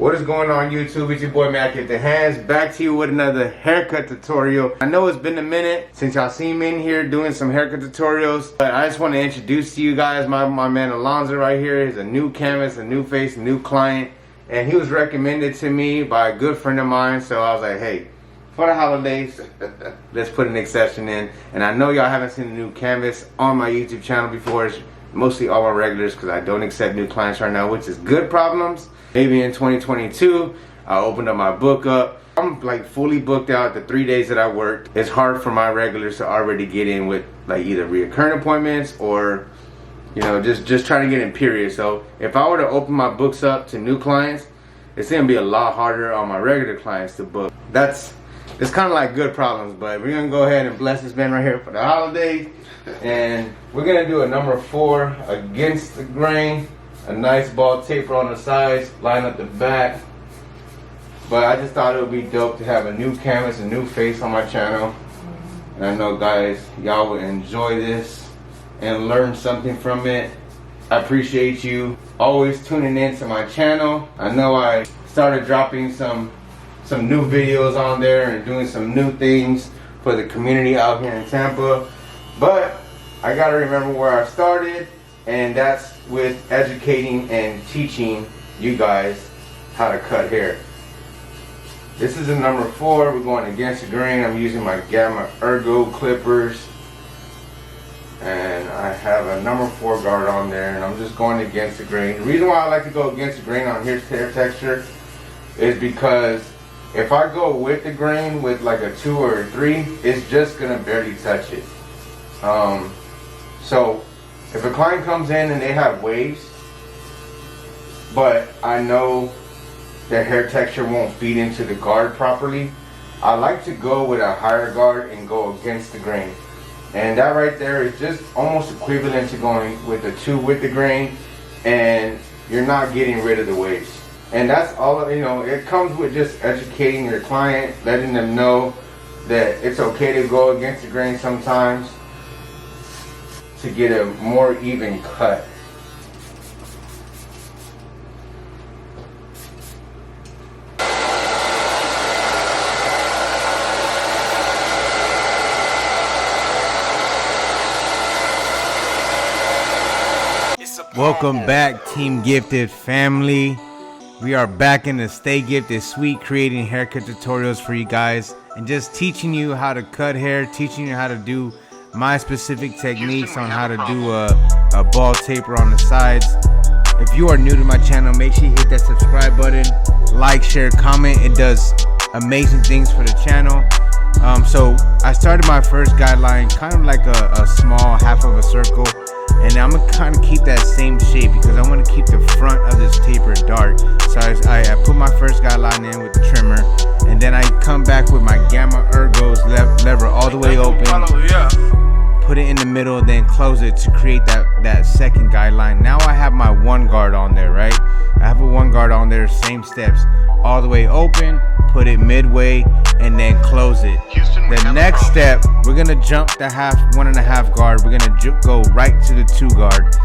What is going on YouTube? It's your boy Mac Giftedhands, back to you with another haircut tutorial. I know it's been a minute since y'all seen me in here doing some haircut tutorials, but I just want to introduce to you guys my man Alonzo right here. He's a new canvas, a new face, a new client, and he was recommended to me by a good friend of mine, so I was like, hey, for the holidays, let's put an exception in. And I know y'all haven't seen the new canvas on my YouTube channel before. It's mostly all my regulars because I don't accept new clients right now, which is good problems. Maybe in 2022, I opened up my book up. I'm like fully booked out the 3 days that I worked. It's hard for my regulars to already get in with like either reoccurring appointments or, you know, just trying to get in period. So if I were to open my books up to new clients, it's gonna be a lot harder on my regular clients to book. It's kind of like good problems, but we're gonna go ahead and bless this man right here for the holidays. And we're gonna do a number 4 against the grain. A nice ball taper on the sides, line up the back. But I just thought it would be dope to have a new canvas, a new face on my channel. And I know guys, y'all will enjoy this and learn something from it. I appreciate you always tuning in to my channel. I know I started dropping some new videos on there and doing some new things for the community out here in Tampa. But I gotta remember where I started, and that's with educating and teaching you guys how to cut hair. This is a number 4. We're going against the grain. I'm using my Gamma Ergo clippers, and I have a number 4 guard on there, and I'm just going against the grain. The reason why I like to go against the grain on hair texture is because if I go with the grain with like a 2 or a 3, it's just gonna barely touch it. So if a client comes in and they have waves, but I know their hair texture won't feed into the guard properly, I like to go with a higher guard and go against the grain. And that right there is just almost equivalent to going with the 2 with the grain, and you're not getting rid of the waves. And that's all, you know, it comes with just educating your client, letting them know that it's okay to go against the grain sometimes to get a more even cut. Welcome back, Team Gifted family. We are back in the Stay Gifted suite, creating haircut tutorials for you guys and just teaching you how to cut hair, teaching you how to do my specific techniques on how to do a ball taper on the sides. If you are new to my channel, make sure you hit that subscribe button, like, share, comment. It does amazing things for the channel. So I started my first guideline kind of like a small half of a circle, and I'm gonna kind of keep that same shape because I want to keep the front of this taper dark. So I put my first guideline in with the trimmer, and then I come back with my Gamma Ergos lever all the way open, put it in the middle, then close it to create that second guideline. Now I have my 1 guard on there, right? I have a 1 guard on there, same steps, all the way open, put it midway, and then close it. The next step, we're gonna jump the 1.5 guard. We're gonna go right to the 2 guard,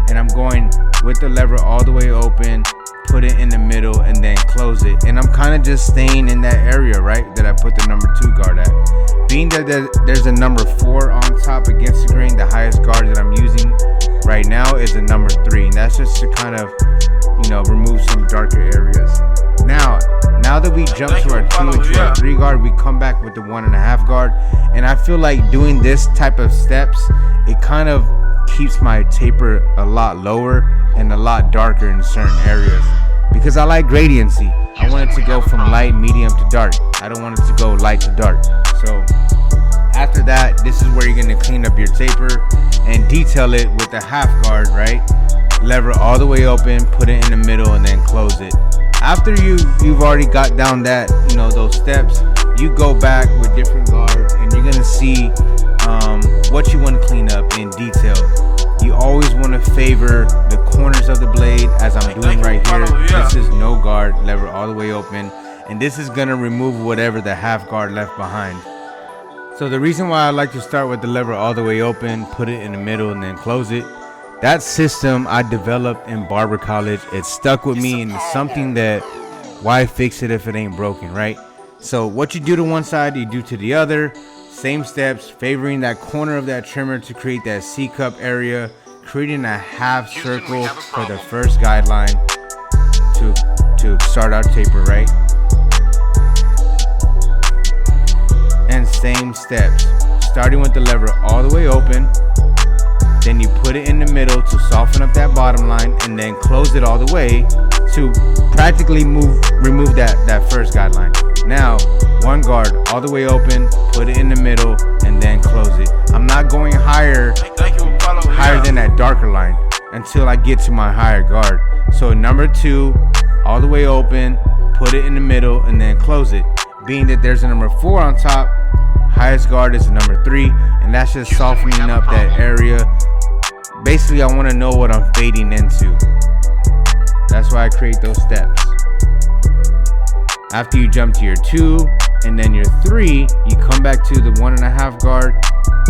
and I'm going with the lever all the way open, put it in the middle, and then close it. And I'm kind of just staying in that area, right, that I put the number 2 guard at. Being that there's a number 4 on top against the grain, the highest guard that I'm using right now is a number 3, and that's just to kind of, you know, remove some darker areas. Now that we jump to our 2 and to our 3 guard, we come back with the 1.5 guard, and I feel like doing this type of steps, it kind of keeps my taper a lot lower and a lot darker in certain areas because I like gradiency. I want it to go from light, medium to dark. I don't want it to go light to dark. So after that, this is where you're going to clean up your taper and detail it with the half guard, right? Lever all the way open, put it in the middle, and then close it. After you've already got down that, you know, those steps, you go back with different guards and you're gonna see what you want to clean up in detail. You always want to favor the corners of the blade, as I'm doing right here. This is no guard, lever all the way open, and this is gonna remove whatever the half guard left behind. So the reason why I like to start with the lever all the way open, put it in the middle, and then close it, that system I developed in barber college. It stuck with me, and it's something that Why fix it if it ain't broken, right? So what you do to one side, you do to the other. Same steps, favoring that corner of that trimmer to create that C-cup area, creating a half circle for the first guideline to start our taper, right? And same steps, starting with the lever all the way open, then you put it in the middle to soften up that bottom line, and then close it all the way to practically remove that first guideline. Now, one guard all the way open, put it in the middle, and then close it. I'm not going higher than that darker line until I get to my higher guard. So number 2, all the way open, put it in the middle, and then close it. Being that there's a number 4 on top, highest guard is a number 3, and that's just softening up that area. Basically, I want to know what I'm fading into. That's why I create those steps. After you jump to your 2 and then your 3, you come back to the 1.5 guard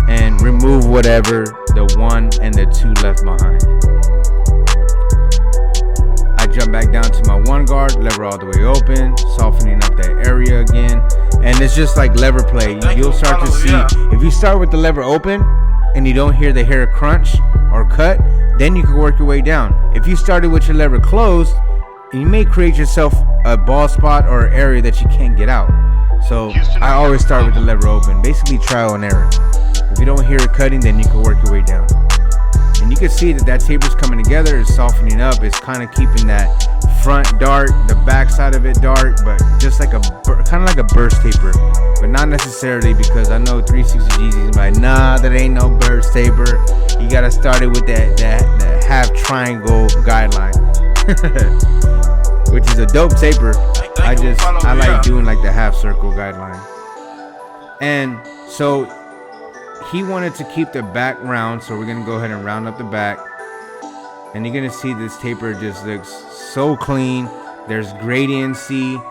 and remove whatever the 1 and the 2 left behind. I jump back down to my 1 guard, lever all the way open, softening up that area again. And it's just like lever play. You'll start to see, if you start with the lever open and you don't hear the hair crunch or cut, then you can work your way down. If you started with your lever closed, you may create yourself a bald spot or an area that you can't get out. So I always start with the lever open, basically trial and error. If you don't hear it cutting, then you can work your way down. And you can see that taper's coming together, it's softening up, it's kind of keeping that front dark, the back side of it dark, but just like kind of like a burst taper, but not necessarily, because I know 360 Jeezy's like, nah, that ain't no burst taper. You gotta start it with that half triangle guideline, which is a dope taper. I like doing like the half circle guideline. And so he wanted to keep the back round, so we're gonna go ahead and round up the back. And you're gonna see this taper just looks so clean. There's gradiency.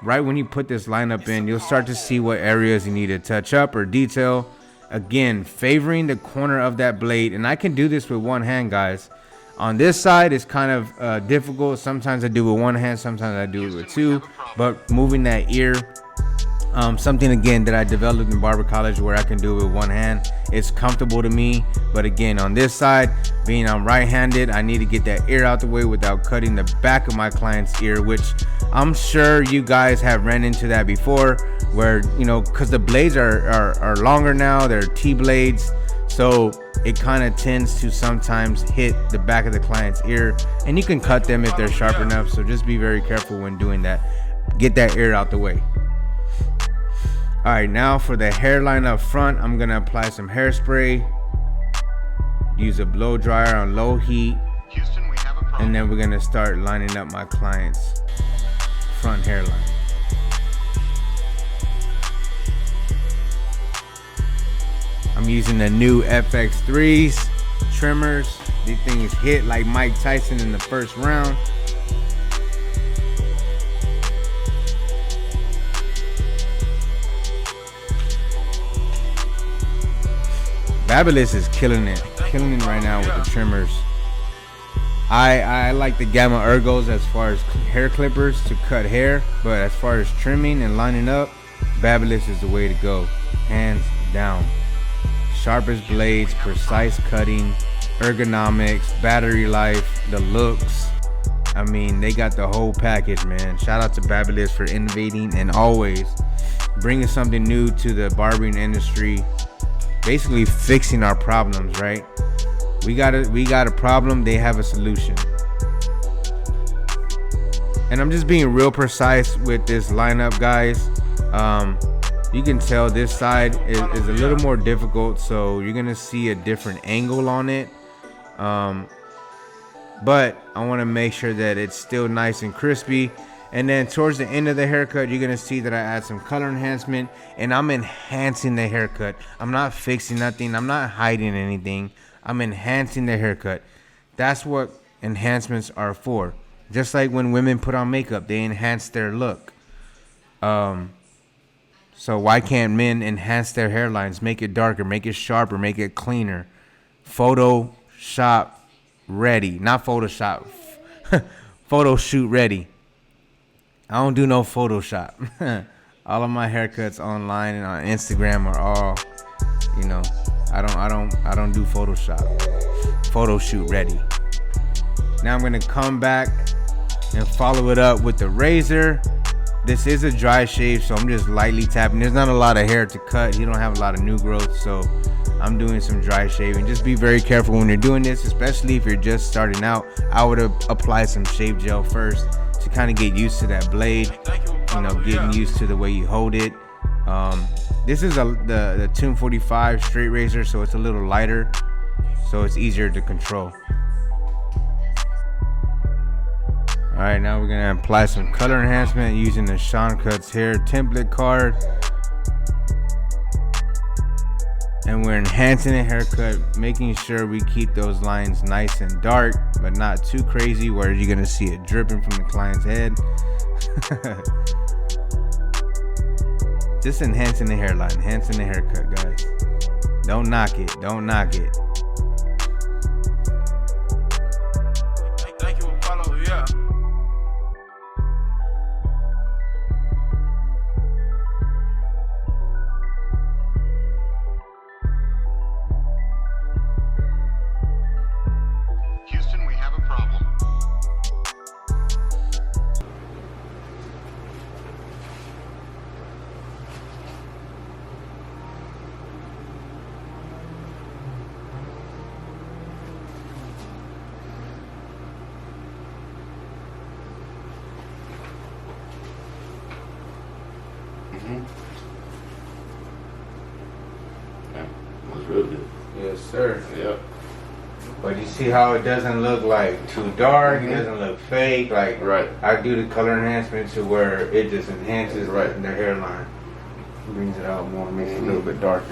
Right when you put this lineup in, you'll start to see what areas you need to touch up or detail. Again, favoring the corner of that blade. And I can do this with one hand, guys. On this side, it's kind of difficult. Sometimes I do it with one hand, sometimes I do it with 2. But moving that ear, something again that I developed in barber college where I can do it with one hand. It's comfortable to me, but again, on this side, being I'm right-handed, I need to get that ear out the way without cutting the back of my client's ear, which I'm sure you guys have ran into that before, where, you know, because the blades are longer now, they're T-blades, so it kind of tends to sometimes hit the back of the client's ear, and you can cut them if they're sharp enough, so just be very careful when doing that. Get that ear out the way. All right, now for the hairline up front, I'm gonna apply some hairspray, use a blow dryer on low heat, and then we're gonna start lining up my client's front hairline. I'm using the new FX3s trimmers. These things hit like Mike Tyson in the first round. Fabulous is killing it right now with the trimmers. I like the Gamma Ergos as far as hair clippers to cut hair, but as far as trimming and lining up, Fabulous is the way to go, hands down. Sharpest blades, precise cutting, ergonomics, battery life, the looks. I mean, they got the whole package, man. Shout out to Fabulous for innovating and always bringing something new to the barbering industry. Basically fixing our problems, right? We got a problem, they have a solution. And I'm just being real precise with this lineup, guys. You can tell this side is a little more difficult, so you're gonna see a different angle on it. But I want to make sure that it's still nice and crispy. And then towards the end of the haircut, you're gonna see that I add some color enhancement, and I'm enhancing the haircut. I'm not fixing nothing, I'm not hiding anything, I'm enhancing the haircut. That's what enhancements are for. Just like when women put on makeup, they enhance their look. So why can't men enhance their hairlines, make it darker, make it sharper, make it cleaner? Photoshop ready, not Photoshop, photo shoot ready. I don't do no Photoshop. All of my haircuts online and on Instagram are all, you know, I don't do Photoshop. Photo shoot ready. Now I'm gonna come back and follow it up with the razor. This is a dry shave, so I'm just lightly tapping. There's not a lot of hair to cut. You don't have a lot of new growth, so I'm doing some dry shaving. Just be very careful when you're doing this, especially if you're just starting out. I would apply some shave gel first to kind of get used to that blade, you know, getting used to the way you hold it. This is the Tune 45 straight razor, so it's a little lighter, so it's easier to control. Alright, now we're gonna apply some color enhancement using the Sean Cuts Hair template card. And we're enhancing the haircut, making sure we keep those lines nice and dark, but not too crazy where you're gonna see it dripping from the client's head. Just enhancing the hairline, enhancing the haircut, guys. Don't knock it, don't knock it. Thank you, Apollo, yeah. Houston, we have a problem. Yeah, looks real good. Yes, sir. Yep. But you see how it doesn't look like too dark, it doesn't look fake. Like, Right. I do the color enhancement to where it just enhances Right. the hairline. Brings it out more, makes it a little bit darker.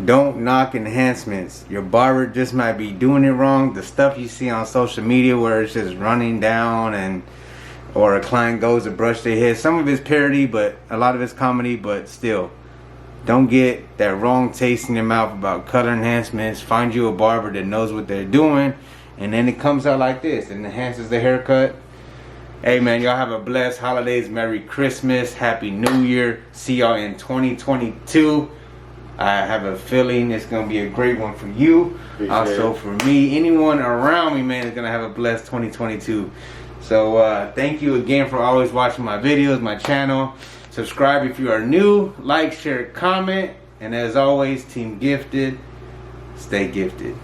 Don't knock enhancements. Your barber just might be doing it wrong. The stuff you see on social media where it's just running down and or a client goes to brush their hair. Some of it's parody, but a lot of it's comedy, but still. Don't get that wrong taste in your mouth about color enhancements. Find you a barber that knows what they're doing, and then it comes out like this. It enhances the haircut. Hey man, y'all have a blessed holidays. Merry Christmas. Happy New Year. See y'all in 2022. I have a feeling it's going to be a great one for you. Also for me. Anyone around me, man, is going to have a blessed 2022. So thank you again for always watching my videos, my channel. Subscribe if you are new. Like, share, comment. And as always, Team Gifted, stay gifted.